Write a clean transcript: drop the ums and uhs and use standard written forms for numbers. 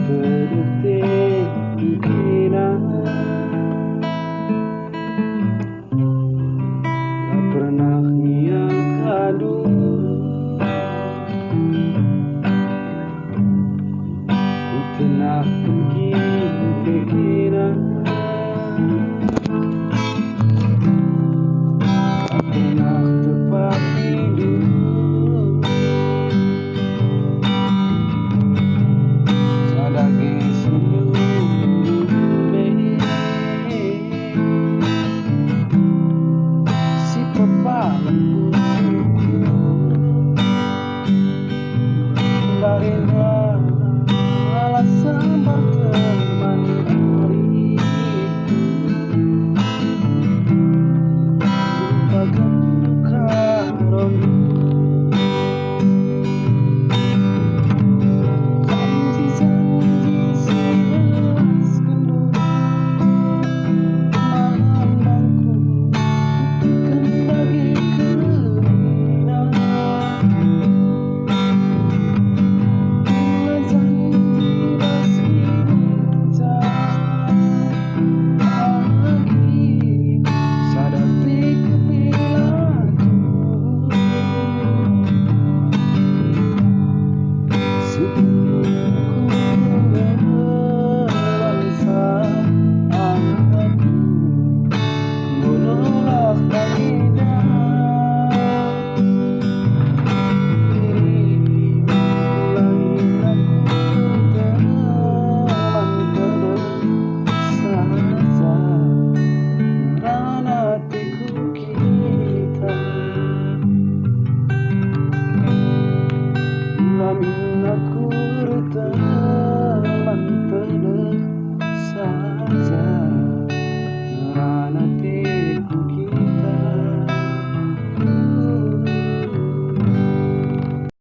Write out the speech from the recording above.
terdetik mungkinan gak pernah nyangka dulu ku tenang kemungkinan gak pernah tepat hidup sadagi senyum si papa larinya alasan bertemani hari lupakan duka rondu janji-janji sebelas kendung memandangku bukan bagi keinginan aku